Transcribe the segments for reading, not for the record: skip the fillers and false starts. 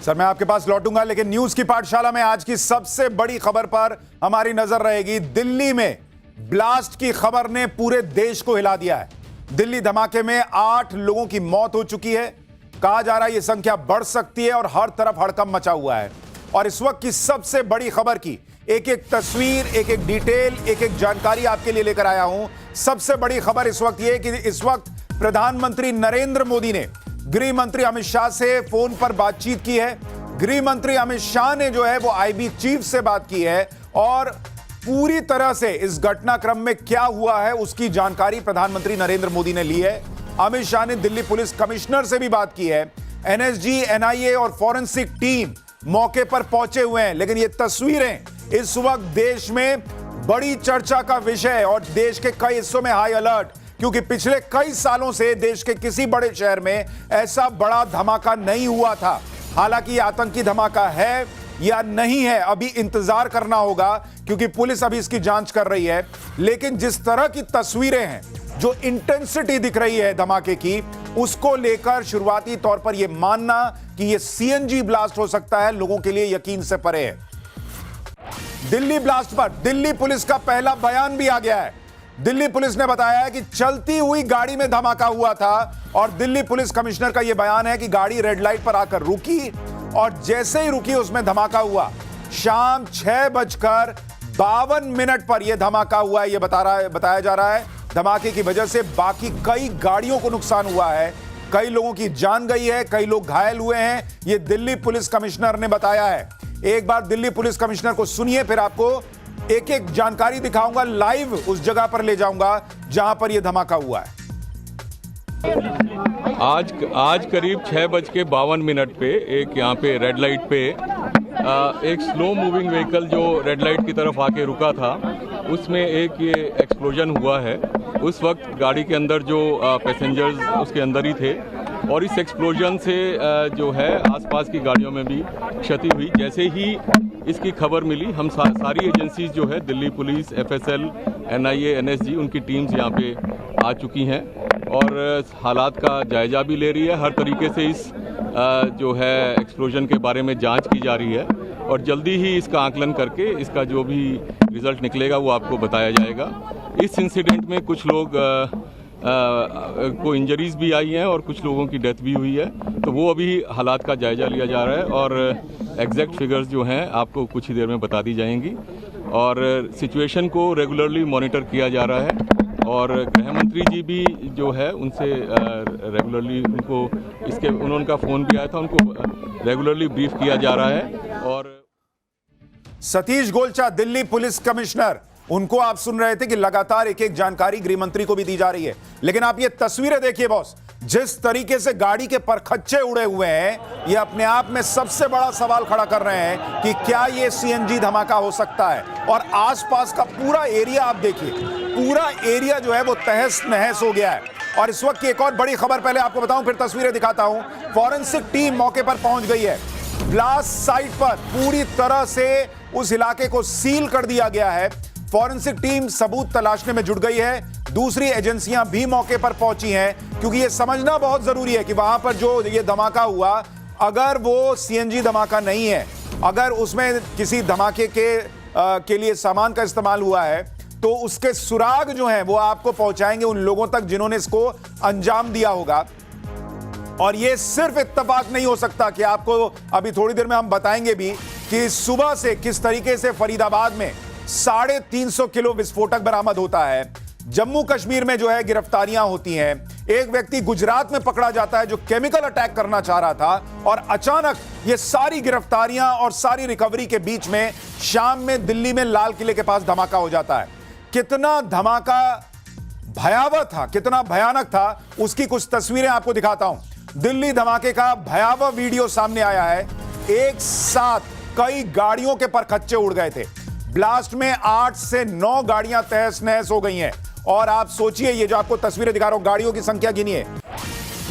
Sir मैं आपके पास लौटूंगा, लेकिन न्यूज की पाठशाला में आज की सबसे बड़ी खबर पर हमारी नजर रहेगी। दिल्ली में ब्लास्ट की खबर ने पूरे देश को हिला दिया है। दिल्ली धमाके में 8 लोगों की मौत हो चुकी है। कहा जा रहा है यह संख्या बढ़ सकती है और हर तरफ हड़कंप मचा हुआ है। और इस वक्त की सबसे बड़ी खबर की एक एक तस्वीर, एक एक डिटेल, एक एक जानकारी आपके लिए लेकर आया हूं। सबसे बड़ी खबर इस वक्त यह कि इस वक्त प्रधानमंत्री नरेंद्र मोदी ने गृह मंत्री अमित शाह से फोन पर बातचीत की है। गृह मंत्री अमित शाह ने जो है वो आईबी चीफ से बात की है और पूरी तरह से इस घटनाक्रम में क्या हुआ है उसकी जानकारी प्रधानमंत्री नरेंद्र मोदी ने ली है। अमित शाह ने दिल्ली पुलिस कमिश्नर से भी बात की है। एनएसजी, एनआईए और फॉरेंसिक टीम मौके पर पहुंचे हुए हैं। लेकिन ये तस्वीरें इस वक्त देश में बड़ी चर्चा का विषय और देश के कई हिस्सों में हाई अलर्ट, क्योंकि पिछले कई सालों से देश के किसी बड़े शहर में ऐसा बड़ा धमाका नहीं हुआ था। हालांकि आतंकी धमाका है या नहीं है अभी इंतजार करना होगा, क्योंकि पुलिस अभी इसकी जांच कर रही है। लेकिन जिस तरह की तस्वीरें हैं, जो इंटेंसिटी दिख रही है धमाके की, उसको लेकर शुरुआती तौर पर यह मानना कि यह सीएनजी ब्लास्ट हो सकता है लोगों के लिए यकीन से परे है। दिल्ली ब्लास्ट पर दिल्ली पुलिस का पहला बयान भी आ गया है। दिल्ली पुलिस ने बताया है कि चलती हुई गाड़ी में धमाका हुआ था और दिल्ली पुलिस कमिश्नर का यह बयान है कि गाड़ी रेड लाइट पर आकर रुकी और जैसे ही रुकी उसमें धमाका हुआ। शाम 6:52 पर यह धमाका हुआ है, यह बताया जा रहा है। धमाके की वजह से बाकी कई गाड़ियों को नुकसान हुआ है, कई लोगों की जान गई है, कई लोग घायल हुए हैं, यह दिल्ली पुलिस कमिश्नर ने बताया है। एक बार दिल्ली पुलिस कमिश्नर को सुनिए, फिर आपको एक एक जानकारी दिखाऊंगा, लाइव उस जगह पर ले जाऊंगा जहां पर यह धमाका हुआ है। आज करीब 6:52 पे एक यहाँ पे रेड लाइट पे एक स्लो मूविंग व्हीकल जो रेड लाइट की तरफ आके रुका था, उसमें एक ये एक्सप्लोजन हुआ है। उस वक्त गाड़ी के अंदर जो पैसेंजर्स उसके अंदर ही थे और इस एक्सप्लोजन से जो है आसपास की गाड़ियों में भी क्षति हुई। जैसे ही इसकी खबर मिली, हम सारी एजेंसीज जो है Delhi police, FSL, NIA, NSG, उनकी टीम्स यहाँ पे आ चुकी हैं और हालात का जायजा भी ले रही है। हर तरीके से इस जो है एक्सप्लोजन के बारे में जांच की जा रही है और जल्दी ही इसका आकलन करके इसका जो भी रिजल्ट निकलेगा वो आपको बताया जाएगा। इस इंसिडेंट में कुछ लोग को इंजरीज भी आई हैं और कुछ लोगों की डेथ भी हुई है, तो वो अभी हालात का जायजा लिया जा रहा है और एग्जैक्ट फिगर्स जो हैं आपको कुछ ही देर में बता दी जाएंगी। और सिचुएशन को रेगुलरली मॉनिटर किया जा रहा है और गृह मंत्री जी भी जो है उनसे रेगुलरली उनका फ़ोन भी आया था, उनको रेगुलरली ब्रीफ किया जा रहा है। और सतीश गोलचा दिल्ली पुलिस कमिश्नर, उनको आप सुन रहे थे कि लगातार एक एक जानकारी गृह मंत्री को भी दी जा रही है। लेकिन आप ये तस्वीरें देखिए बॉस, जिस तरीके से गाड़ी के परखच्चे उड़े हुए हैं, ये अपने आप में सबसे बड़ा सवाल खड़ा कर रहे हैं कि क्या ये सीएनजी धमाका हो सकता है। और आसपास का पूरा एरिया आप देखिए, पूरा एरिया जो है वो तहस नहस हो गया है। और इस वक्त की एक और बड़ी खबर पहले आपको बताऊं, फिर तस्वीरें दिखाता हूं। फॉरेंसिक टीम मौके पर पहुंच गई है। ब्लास्ट साइट पर पूरी तरह से उस इलाके को सील कर दिया गया है। फॉरेंसिक टीम सबूत तलाशने में जुट गई है। दूसरी एजेंसियां भी मौके पर पहुंची हैं, क्योंकि यह समझना बहुत जरूरी है कि वहां पर जो ये धमाका हुआ, अगर वो सीएनजी धमाका नहीं है, अगर उसमें किसी धमाके के लिए सामान का इस्तेमाल हुआ है, तो उसके सुराग जो हैं वो आपको पहुंचाएंगे उन लोगों तक जिन्होंने इसको अंजाम दिया होगा। और ये सिर्फ इत्तेफाक नहीं हो सकता कि आपको अभी थोड़ी देर में हम बताएंगे भी कि सुबह से किस तरीके से फरीदाबाद में 350 किलो विस्फोटक बरामद होता है। जम्मू कश्मीर में जो है गिरफ्तारियां होती हैं। एक व्यक्ति गुजरात में पकड़ा जाता है जो केमिकल अटैक करना चाह रहा था, और अचानक ये सारी गिरफ्तारियां और सारी रिकवरी के बीच में शाम में दिल्ली में लाल किले के पास धमाका हो जाता है। कितना धमाका भयावह था, कितना भयानक था, उसकी कुछ तस्वीरें आपको दिखाता हूं। दिल्ली धमाके का भयावह वीडियो सामने आया है। एक साथ कई गाड़ियों के परखच्चे उड़ गए थे। ब्लास्ट में 8 से 9 गाड़ियां तहस नहस हो गई हैं। और आप सोचिए, ये जो आपको तस्वीरें दिखा रहा हूं, गाड़ियों की संख्या गिनिए,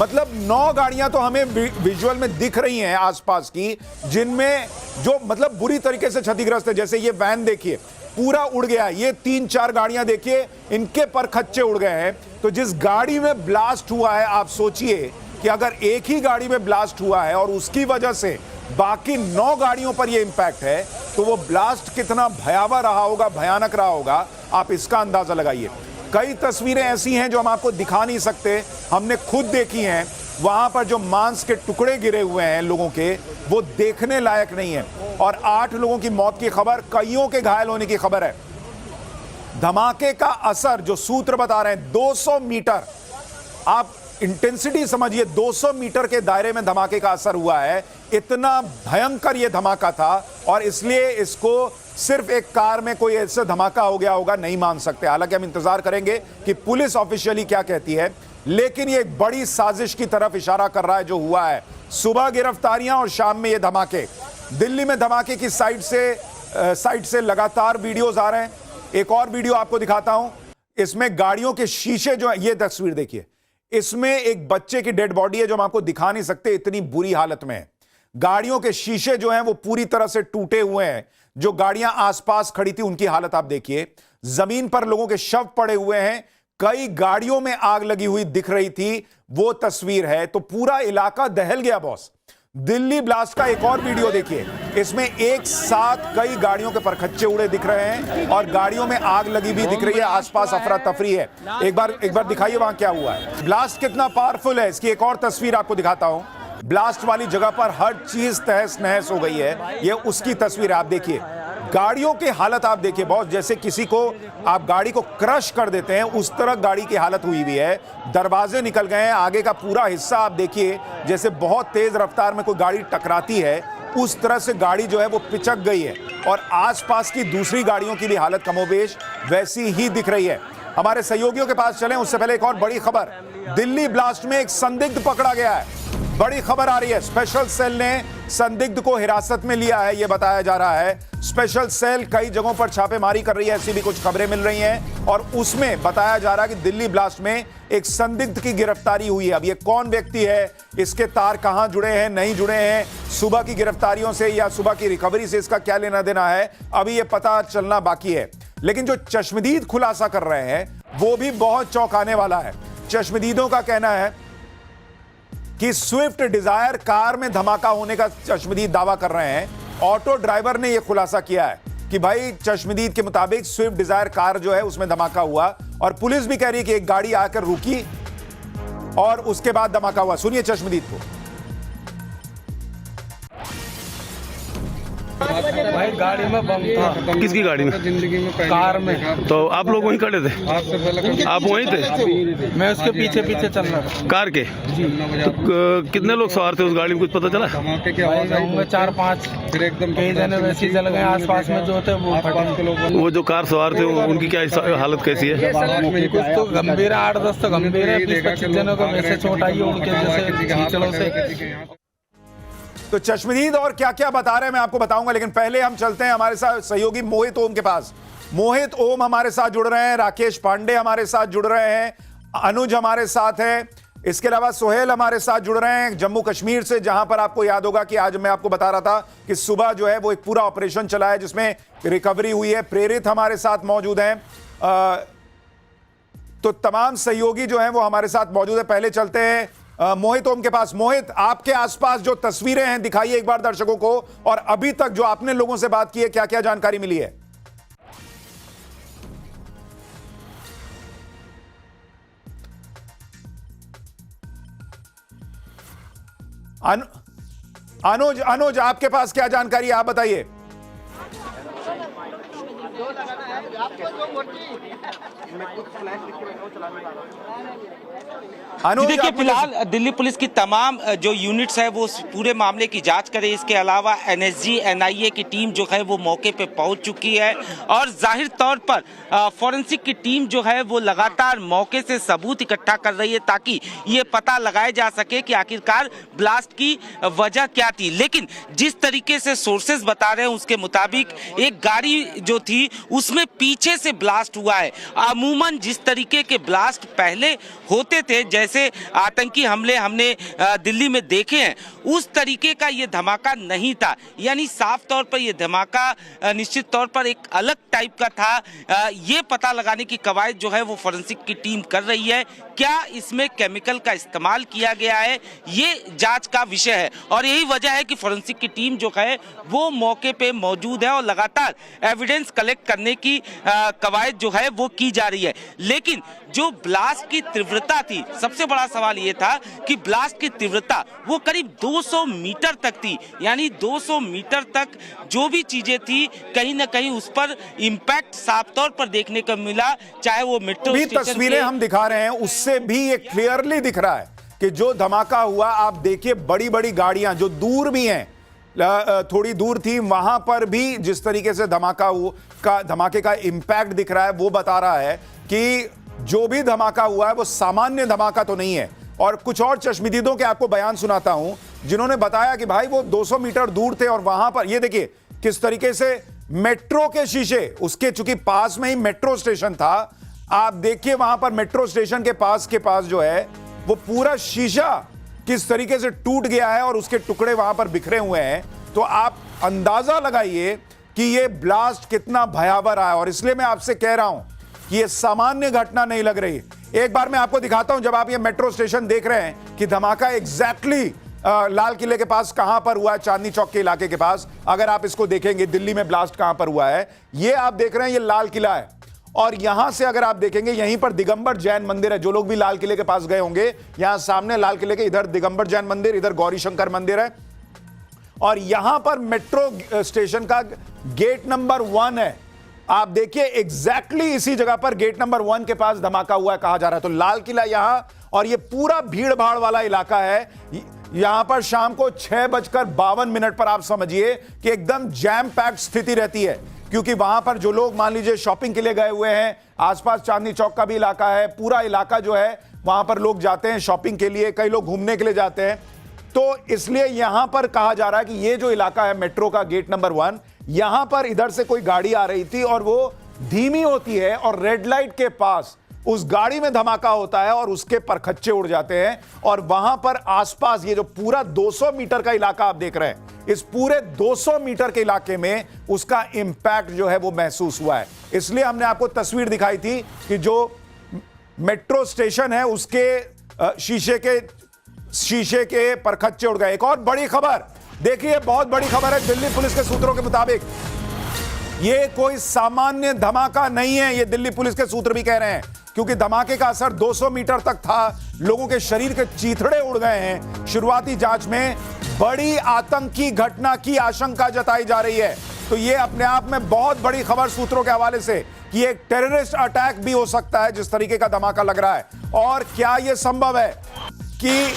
मतलब 9 गाड़ियां तो हमें विजुअल में दिख रही हैं आसपास की, जिनमें जो मतलब बुरी तरीके से क्षतिग्रस्त है। जैसे ये वैन देखिए, पूरा उड़ गया। ये 3-4 गाड़ियां देखिए, इनके परखच्चे उड़ गए हैं। तो जिस गाड़ी में ब्लास्ट हुआ है, आप सोचिए कि अगर एक ही गाड़ी में ब्लास्ट हुआ है और उसकी वजह से बाकी 9 गाड़ियों पर यह इंपैक्ट है, तो वो ब्लास्ट कितना भयावह रहा होगा, भयानक रहा होगा, आप इसका अंदाजा लगाइए। कई तस्वीरें ऐसी हैं जो हम आपको दिखा नहीं सकते, हमने खुद देखी हैं। वहां पर जो मांस के टुकड़े गिरे हुए हैं लोगों के, वो देखने लायक नहीं है। और 8 लोगों की मौत की खबर, कईयों के घायल होने की खबर है। धमाके का असर जो सूत्र बता रहे हैं 200 मीटर, आप इंटेंसिटी समझिए, 200 मीटर के दायरे में धमाके का असर हुआ है। इतना भयंकर यह धमाका था और इसलिए इसको सिर्फ एक कार में कोई ऐसा धमाका हो गया होगा नहीं मान सकते। हालांकि हम इंतजार करेंगे कि पुलिस ऑफिशियली क्या कहती है, लेकिन ये एक बड़ी साजिश की तरफ इशारा कर रहा है जो हुआ है। सुबह गिरफ्तारियां और शाम में ये धमाके। दिल्ली में धमाके की साइड से लगातार वीडियोस आ रहे हैं। एक और वीडियो आपको दिखाता हूं, इसमें गाड़ियों के शीशे जो है, ये तस्वीर देखिए, इसमें एक बच्चे की डेड बॉडी है जो हम आपको दिखा नहीं सकते, इतनी बुरी हालत में है। गाड़ियों के शीशे जो हैं वो पूरी तरह से टूटे हुए हैं। जो गाड़ियां आसपास खड़ी थी उनकी हालत आप देखिए। जमीन पर लोगों के शव पड़े हुए हैं। कई गाड़ियों में आग लगी हुई दिख रही थी, वो तस्वीर है। तो पूरा इलाका दहल गया बॉस। दिल्ली ब्लास्ट का एक और वीडियो देखिए, इसमें एक साथ कई गाड़ियों के परखच्चे उड़े दिख रहे हैं और गाड़ियों में आग लगी भी दिख रही है। आसपास अफरा तफरी है। एक बार दिखाइए वहां क्या हुआ है। ब्लास्ट कितना पावरफुल है, इसकी एक और तस्वीर आपको दिखाता हूं। ब्लास्ट वाली जगह पर हर चीज तहस नहस हो गई है, ये उसकी तस्वीर है। आप देखिए गाड़ियों की हालत, आप देखिए बॉस, जैसे किसी को आप गाड़ी को क्रश कर देते हैं उस तरह गाड़ी की हालत हुई हुई है। दरवाजे निकल गए हैं, आगे का पूरा हिस्सा आप देखिए, जैसे बहुत तेज रफ्तार में कोई गाड़ी टकराती है उस तरह से गाड़ी जो है वो पिचक गई है। और आसपास की दूसरी गाड़ियों की भी हालत कमोबेश वैसी ही दिख रही है। हमारे सहयोगियों के पास चलें उससे पहले एक और बड़ी खबर, दिल्ली ब्लास्ट में एक संदिग्ध पकड़ा गया है। बड़ी खबर आ रही है, स्पेशल सेल ने संदिग्ध को हिरासत में लिया है, यह बताया जा रहा है। स्पेशल सेल कई जगहों पर छापेमारी कर रही है, ऐसी भी कुछ खबरें मिल रही हैं और उसमें बताया जा रहा है कि दिल्ली ब्लास्ट में एक संदिग्ध की गिरफ्तारी हुई है। अब ये कौन व्यक्ति है, इसके तार कहां जुड़े हैं, नहीं जुड़े हैं, सुबह की गिरफ्तारियों से या सुबह की रिकवरी से इसका क्या लेना देना है, अभी यह पता चलना बाकी है। लेकिन जो चश्मदीद खुलासा कर रहे हैं वो भी बहुत चौंकाने वाला है। चश्मदीदों का कहना है कि स्विफ्ट डिजायर कार में धमाका होने का चश्मदीद दावा कर रहे हैं। ऑटो ड्राइवर ने यह खुलासा किया है कि भाई चश्मदीद के मुताबिक स्विफ्ट डिजायर कार जो है उसमें धमाका हुआ और पुलिस भी कह रही है कि एक गाड़ी आकर रुकी और उसके बाद धमाका हुआ। सुनिए चश्मदीद को। भाई गाड़ी में बम था। किसकी गाड़ी में? जिंदगी में कार में। तो आप लोग वहीं खड़े थे? आपसे पहले आप वहीं थे? मैं उसके पीछे पीछे चल रहा था। कार के? तो कितने लोग सवार थे उस गाड़ी में, कुछ पता चला? धमाके की आवाज आई होंगे 4-5, फिर एकदम कई जने वैसे जल गए। आसपास में जो थे वो फटे। वो जो कार सवार थे उनकी क्या हालत कैसी है? कुछ तो गंभीर है, 8-10 तो गंभीर है, 20-25 जनों को वैसे चोट आई है उनके जैसे खींचड़ों से। तो चश्मदीद और क्या क्या बता रहे हैं मैं आपको बताऊंगा, लेकिन पहले हम चलते हैं हमारे साथ सहयोगी मोहित ओम के पास। मोहित ओम हमारे साथ जुड़ रहे हैं, राकेश पांडे हमारे साथ जुड़ रहे हैं, अनुज हमारे साथ है, इसके अलावा सोहेल हमारे साथ जुड़ रहे हैं जम्मू कश्मीर से, जहां पर आपको याद होगा कि आज मैं आपको बता रहा था कि सुबह जो है वो एक पूरा ऑपरेशन चला है जिसमें रिकवरी हुई है। प्रेरित हमारे साथ मौजूद हैं। तो तमाम सहयोगी जो हैं वो हमारे साथ मौजूद है। पहले चलते हैं मोहित ओम के पास। मोहित, आपके आसपास जो तस्वीरें हैं दिखाइए एक बार दर्शकों को, और अभी तक जो आपने लोगों से बात की है क्या क्या जानकारी मिली है? अनुज आपके पास क्या जानकारी है, आप बताइए। देखिए फिलहाल दिल्ली पुलिस की तमाम जो यूनिट्स है वो पूरे मामले की जांच करे। इसके अलावा एनएसजी एनआईए की टीम जो है वो मौके पे पहुंच चुकी है और जाहिर तौर पर फॉरेंसिक की टीम जो है वो लगातार मौके से सबूत इकट्ठा कर रही है ताकि ये पता लगाया जा सके कि आखिरकार ब्लास्ट की वजह क्या थी। लेकिन जिस तरीके से सोर्सेज बता रहे हैं उसके मुताबिक एक गाड़ी जो थी उसमें पीछे से ब्लास्ट हुआ है। अमूमन जिस तरीके के ब्लास्ट पहले होते थे, जैसे आतंकी हमले हमने दिल्ली में देखे हैं, उस तरीके का ये धमाका नहीं था। यानी साफ तौर पर ये धमाका निश्चित तौर पर एक अलग टाइप का था। ये पता लगाने की कवायद जो है वो फोरेंसिक की टीम कर रही है। क्या इसमें केमिकल का इस्तेमाल किया गया है, ये जांच का विषय है, और यही वजह है कि फोरेंसिक की टीम जो है वो मौके पे मौजूद है और लगातार एविडेंस कलेक्ट करने की कवायद जो है वो की जा रही है। लेकिन जो ब्लास्ट की तीव्रता थी, सबसे बड़ा सवाल ये था कि ब्लास्ट की तीव्रता वो करीब 200 मीटर तक थी। यानी 200 मीटर तक जो भी चीजें थी, कहीं ना कहीं उस पर इंपैक्ट साफ तौर पर देखने को मिला। चाहे वो मेट्रो भी स्टेशन तस्वीरें हम दिखा रहे हैं, उससे भी ये क्लियरली दिख रहा है कि जो धमाका हुआ, आप देखिए बड़ी बड़ी गाड़ियां जो दूर भी हैं, थोड़ी दूर थी, वहां पर भी जिस तरीके से धमाके का इंपैक्ट दिख रहा है, वो बता रहा है कि जो भी धमाका हुआ है वो सामान्य धमाका तो नहीं है। और कुछ और चश्मदीदों के आपको बयान सुनाता हूं, जिन्होंने बताया कि भाई वो 200 मीटर दूर थे और वहां पर ये देखिए किस तरीके से मेट्रो के शीशे, उसके चूंकि पास में ही मेट्रो स्टेशन था, आप देखिए वहां पर मेट्रो स्टेशन के पास जो है वो पूरा शीशा किस तरीके से टूट गया है और उसके टुकड़े वहां पर बिखरे हुए हैं। तो आप अंदाजा लगाइए कि ये ब्लास्ट कितना भयावह रहा है। और इसलिए मैं आपसे कह रहा हूं कि ये सामान्य घटना नहीं लग रही। एक बार मैं आपको दिखाता हूं, जब आप ये मेट्रो स्टेशन देख रहे हैं कि धमाका एग्जैक्टली लाल किले के पास कहां पर हुआ है, चांदनी चौक के इलाके के पास। अगर आप इसको देखेंगे दिल्ली में ब्लास्ट कहां पर हुआ है, ये आप देख रहे हैं, ये लाल किला है। और यहां से अगर आप देखेंगे, यहीं पर दिगंबर जैन मंदिर है। जो लोग भी लाल किले के पास गए होंगे, यहां सामने लाल किले के इधर दिगंबर जैन मंदिर, इधर गौरी शंकर मंदिर है। और यहां पर मेट्रो स्टेशन का गेट नंबर 1 है। आप देखिए एग्जैक्टली इसी जगह पर गेट नंबर 1 के पास धमाका हुआ है कहा जा रहा है। तो लाल किला यहां, और ये पूरा भीड़ भाड़ वाला इलाका है। यहां पर शाम को 6:52 पर आप समझिए कि एकदम जैम पैक्ड स्थिति रहती है, क्योंकि वहां पर जो लोग मान लीजिए शॉपिंग के लिए गए हुए हैं, आसपास चांदनी चौक का भी इलाका है, पूरा इलाका जो है वहां पर लोग जाते हैं शॉपिंग के लिए, कई लोग घूमने के लिए जाते हैं। तो इसलिए यहां पर कहा जा रहा है कि ये जो इलाका है मेट्रो का गेट नंबर 1, यहां पर इधर से कोई गाड़ी आ रही थी और वो धीमी होती है और रेड लाइट के पास उस गाड़ी में धमाका होता है और उसके परखच्चे उड़ जाते हैं। और वहां पर आसपास ये जो पूरा 200 मीटर का इलाका आप देख रहे हैं, इस पूरे 200 मीटर के इलाके में उसका इंपैक्ट जो है वो महसूस हुआ है। इसलिए हमने आपको तस्वीर दिखाई थी कि जो मेट्रो स्टेशन है उसके शीशे के परखच्चे उड़ गए। एक और बड़ी खबर देखिए, बहुत बड़ी खबर है। दिल्ली पुलिस के सूत्रों के मुताबिक ये कोई सामान्य धमाका नहीं है, ये दिल्ली पुलिस के सूत्र भी कह रहे हैं, क्योंकि धमाके का असर 200 मीटर तक था। लोगों के शरीर के चीथड़े उड़ गए हैं। शुरुआती जांच में बड़ी आतंकी घटना की आशंका जताई जा रही है। तो ये अपने आप में बहुत बड़ी खबर सूत्रों के हवाले से कि एक टेररिस्ट अटैक भी हो सकता है, जिस तरीके का धमाका लग रहा है। और क्या यह संभव है कि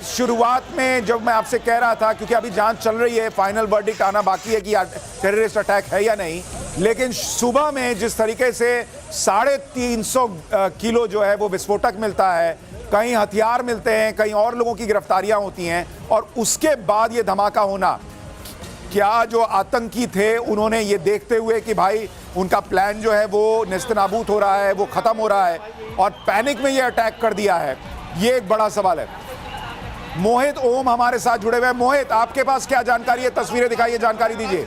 शुरुआत में जब मैं आपसे कह रहा था, क्योंकि अभी जांच चल रही है, फाइनल वर्डिक्ट आना बाकी है कि टेररिस्ट अटैक है या नहीं, लेकिन सुबह में जिस तरीके से 350 किलो जो है वो विस्फोटक मिलता है, कहीं हथियार मिलते हैं, कहीं और लोगों की गिरफ्तारियां होती हैं, और उसके बाद ये धमाका होना, क्या जो आतंकी थे उन्होंने ये देखते हुए कि भाई उनका प्लान जो है वो नेस्तनाबूद हो रहा है, वो खत्म हो रहा है, और पैनिक में ये अटैक कर दिया है, ये एक बड़ा सवाल है। मोहित ओम हमारे साथ जुड़े हुए हैं। मोहित, आपके पास क्या जानकारी है? तस्वीरें दिखाइए, जानकारी दीजिए।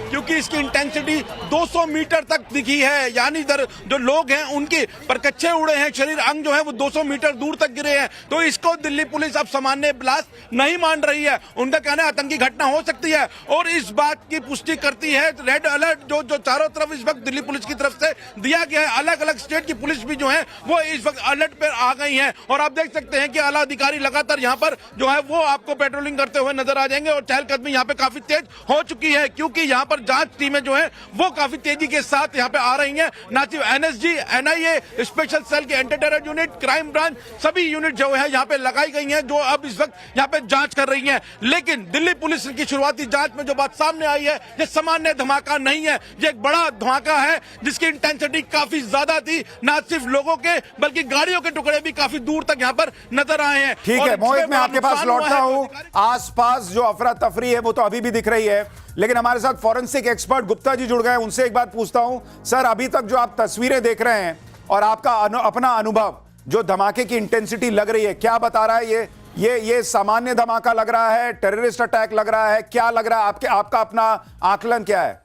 क्योंकि इसकी इंटेंसिटी 200 मीटर तक दिखी है, यानी इधर जो लोग हैं उनके परकच्चे उड़े हैं, शरीर अंग जो है वो 200 मीटर दूर तक गिरे हैं। तो इसको दिल्ली पुलिस अब सामान्य ब्लास्ट नहीं मान रही है। उनका कहना है आतंकी घटना हो सकती है, और इस बात की पुष्टि करती है रेड अलर्ट जो चारों तरफ इस वक्त दिल्ली पुलिस की तरफ से दिया गया है। अलग अलग स्टेट की पुलिस भी जो है वो इस वक्त अलर्ट पर आ गई है। और आप देख सकते हैं कि आला अधिकारी लगातार यहाँ पर जो है वो आपको पेट्रोलिंग करते हुए नजर आ जाएंगे, और चहलकदमी यहाँ पे काफी तेज हो चुकी है, क्योंकि यहाँ पर जांच टीमें जो है वो काफी तेजी के साथ यहाँ पे आ रही हैं। ना सिर्फ एनएसजी, एनआईए, स्पेशल सेल की anti terror unit, crime branch, सभी यूनिट जो है यहाँ पे लगाई गई हैं, जो अब इस वक्त यहाँ पे जांच कर रही हैं। लेकिन दिल्ली पुलिस की शुरुआती जांच में जो बात सामने आई है, ये सामान्य धमाका नहीं है, ये एक बड़ा धमाका है जिसकी इंटेंसिटी काफी ज्यादा थी। ना सिर्फ लोगों के बल्कि गाड़ियों के टुकड़े भी काफी दूर तक यहाँ पर नजर आए हैं। ठीक है मोहित, मैं आपके पास लौटता हूं। आसपास जो अफरा तफरी है वो तो अभी भी दिख रही है, लेकिन हमारे साथ फॉरेंसिक एक्सपर्ट गुप्ता जी जुड़ गए हैं, उनसे एक बात पूछता हूं। सर, अभी तक जो आप तस्वीरें देख रहे हैं, और आपका अपना अनुभव, जो धमाके की इंटेंसिटी लग रही है, क्या बता रहा है? ये सामान्य धमाका लग रहा है, टेररिस्ट अटैक लग रहा है, क्या लग रहा है? आपका अपना आकलन क्या है?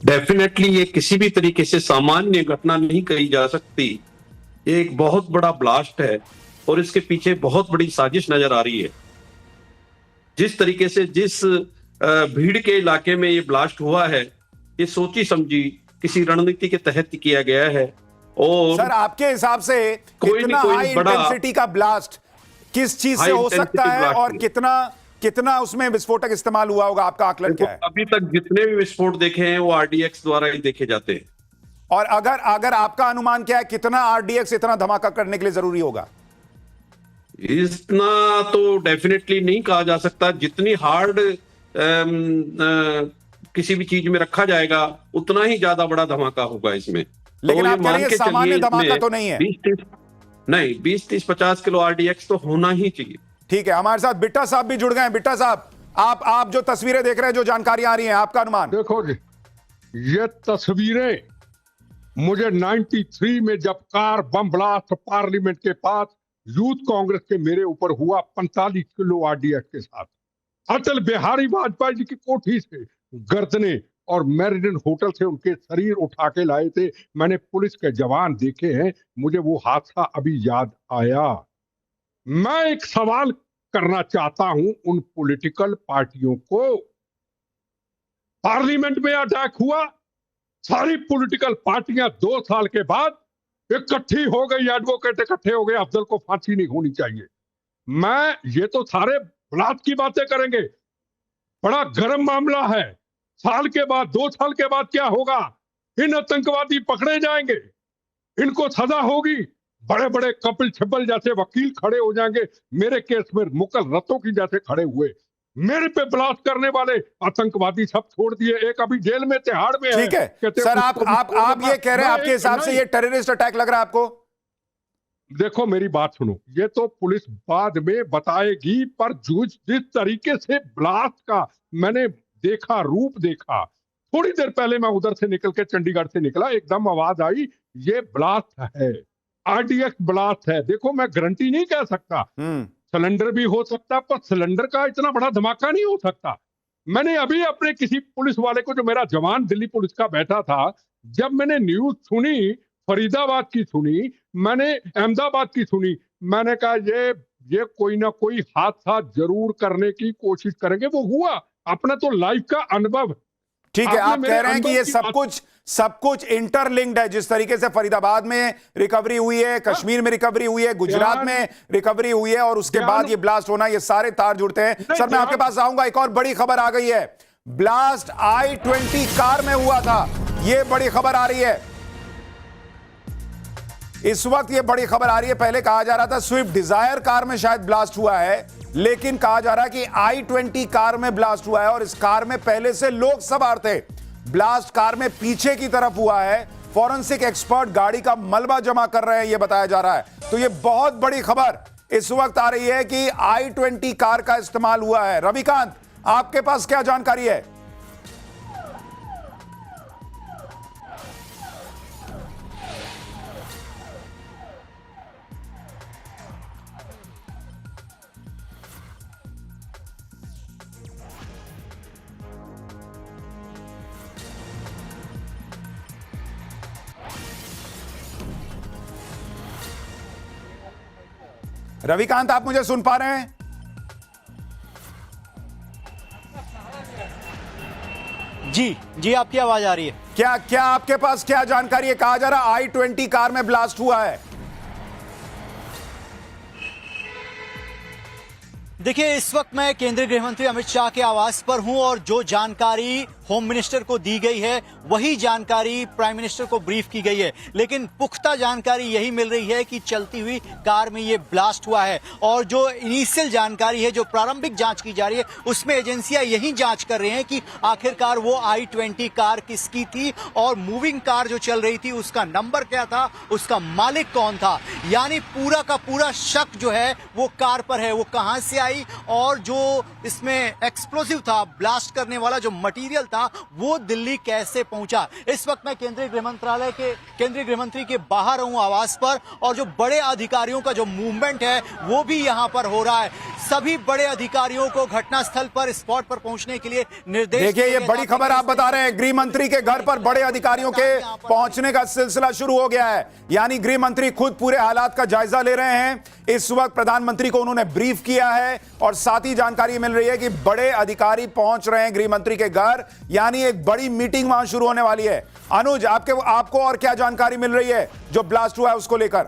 डेफिनेटली ये किसी भी तरीके से सामान्य घटना नहीं कही जा सकती। ये एक बहुत बड़ा ब्लास्ट है और इसके पीछे बहुत बड़ी साजिश नजर आ रही है। जिस तरीके से जिस भीड़ के इलाके में ये ब्लास्ट हुआ है, ये सोची समझी किसी रणनीति के तहत किया गया है। और सर, आपके हिसाब से कितना हाई इंटेंसिटी का ब्लास्ट किस चीज से हो सकता है और कितना उसमें विस्फोटक इस्तेमाल हुआ होगा? आपका आकलन क्या है? अभी तक जितने भी विस्फोट देखे हैं वो आरडीएक्स द्वारा ही देखे जाते हैं। और अगर आपका अनुमान क्या है, कितना आरडीएक्स इतना धमाका करने के लिए जरूरी होगा? इतना तो डेफिनेटली नहीं कहा जा सकता। जितनी हार्ड किसी भी चीज में रखा जाएगा उतना ही ज्यादा बड़ा धमाका होगा इसमें। लेकिन तो आप कह रहे हैं सामान्य धमाका तो नहीं है। 20-30-50 किलो आरडीएक्स तो होना ही चाहिए। ठीक है, हमारे साथ बिट्टा साहब भी जुड़ गए हैं। बिट्टा साहब, आप जो तस्वीरें देख रहे हैं, जो जानकारी आ रही है, आपका अनुमान? देखो जी, ये तस्वीरें मुझे 93 में जब कार बम ब्लास्ट पार्लियामेंट के पास यूथ कांग्रेस के मेरे ऊपर हुआ 45 किलो आरडीएक्स के साथ, अटल बिहारी वाजपेयी जी की कोठी से गर्दने और मेरिडियन होटल से उनके शरीर उठा के लाए थे। मैंने पुलिस के जवान देखे हैं, मुझे वो हादसा अभी याद आया। मैं एक सवाल करना चाहता हूं उन पॉलिटिकल पार्टियों को। पार्लियामेंट में अटैक हुआ, सारी पॉलिटिकल पार्टियां 2 साल के बाद इकट्ठी हो गई, एडवोकेट इकट्ठे हो गए, अफजल को फांसी नहीं होनी चाहिए। ये तो सारे ब्लास्ट की बातें करेंगे, बड़ा गर्म मामला है। साल के बाद 2 साल के बाद क्या होगा? इन आतंकवादी पकड़े जाएंगे, इनको सजा होगी, बड़े बड़े कपिल सिब्बल जैसे वकील खड़े हो जाएंगे, मेरे केस में मुकल रतों की जैसे खड़े हुए। मेरे पे ब्लास्ट करने वाले आतंकवादी सब छोड़ दिए, एक अभी जेल में तिहाड़ में है। ठीक है सर, आप ये कह रहे हैं, आपके हिसाब से ये टेररिस्ट अटैक लग रहा है आपको? देखो मेरी बात सुनो, ये तो पुलिस बाद में बताएगी, पर जिस तरीके से ब्लास्ट का मैंने देखा, रूप देखा, थोड़ी देर पहले मैं उधर से निकल के चंडीगढ़ से निकला, एकदम आवाज आई ये ब्लास्ट है, आरडीएक्स ब्लास्ट है। देखो मैं गारंटी नहीं कह सकता, सिलेंडर भी हो सकता, पर सिलेंडर का इतना बड़ा धमाका नहीं हो सकता। मैंने अभी अपने किसी पुलिस वाले को, जो मेरा जवान दिल्ली पुलिस का बैठा था, जब मैंने न्यूज सुनी, फरीदाबाद की सुनी, मैंने अहमदाबाद की सुनी, मैंने कहा ये कोई ना कोई हादसा जरूर करने की कोशिश करेंगे। वो हुआ, अपना तो लाइफ का अनुभव। ठीक है, आप कह रहे हैं कि ये सब कुछ इंटरलिंक्ड है। जिस तरीके से फरीदाबाद में रिकवरी हुई है, कश्मीर में रिकवरी हुई है, गुजरात में रिकवरी हुई है, और उसके बाद ये ब्लास्ट होना, ये सारे तार जुड़ते हैं। सर, मैं आपके पास आऊंगा, एक और बड़ी खबर आ गई है। ब्लास्ट i20 कार में हुआ था, ये बड़ी खबर आ रही है इस वक्त। ये बड़ी खबर आ रही है, पहले कहा जा रहा था स्विफ्ट डिजायर कार में शायद ब्लास्ट हुआ है, लेकिन कहा जा रहा है कि i20 कार में ब्लास्ट हुआ है, और इस कार में पहले से लोग सवार थे। ब्लास्ट कार में पीछे की तरफ हुआ है। फॉरेंसिक एक्सपर्ट गाड़ी का मलबा जमा कर रहे हैं, यह बताया जा रहा है। तो यह बहुत बड़ी खबर इस वक्त आ रही है कि i20 कार का इस्तेमाल हुआ है। रविकांत, आपके पास क्या जानकारी है? रविकांत, आप मुझे सुन पा रहे हैं? जी आपकी आवाज आ रही है। क्या आपके पास क्या जानकारी है? कहा जा रहा i20 कार में ब्लास्ट हुआ है। देखिए, इस वक्त मैं केंद्रीय गृह मंत्री अमित शाह के आवास पर हूं, और जो जानकारी होम मिनिस्टर को दी गई है वही जानकारी प्राइम मिनिस्टर को ब्रीफ की गई है। लेकिन पुख्ता जानकारी यही मिल रही है कि चलती हुई कार में ये ब्लास्ट हुआ है, और जो इनिशियल जानकारी है, जो प्रारंभिक जांच की जा रही है, उसमें एजेंसियां यही जांच कर रही हैं कि आखिरकार वो i20 कार किसकी थी, और मूविंग कार जो चल रही थी उसका नंबर क्या था, उसका मालिक कौन था। यानी पूरा का पूरा शक जो है वो कार पर है, वो कहां से आई, और जो इसमें एक्सप्लोसिव था, ब्लास्ट करने वाला जो मटीरियल था, था वो दिल्ली कैसे पहुंचा। इस वक्त मैं केंद्रीय गृह मंत्री के बाहर हूं आवास पर, और जो बड़े अधिकारियों का जो मूवमेंट है वो भी यहां पर हो रहा है। सभी बड़े अधिकारियों को घटनास्थल पर, स्पॉट पर पहुंचने के लिए निर्देश। देखिए, ये बड़ी खबर आप बता रहे हैं, गृह मंत्री के घर पर बड़े अधिकारियों के पहुंचने का सिलसिला शुरू हो गया है। यानी गृह मंत्री खुद पूरे हालात का जायजा ले रहे हैं। इस वक्त प्रधानमंत्री को उन्होंने ब्रीफ किया है और साथ ही जानकारी मिल रही है कि बड़े अधिकारी पहुंच रहे हैं गृह मंत्री के घर, यानी एक बड़ी मीटिंग वहां शुरू होने वाली है। अनुज, आपको और क्या जानकारी मिल रही है जो ब्लास्ट हुआ है उसको लेकर?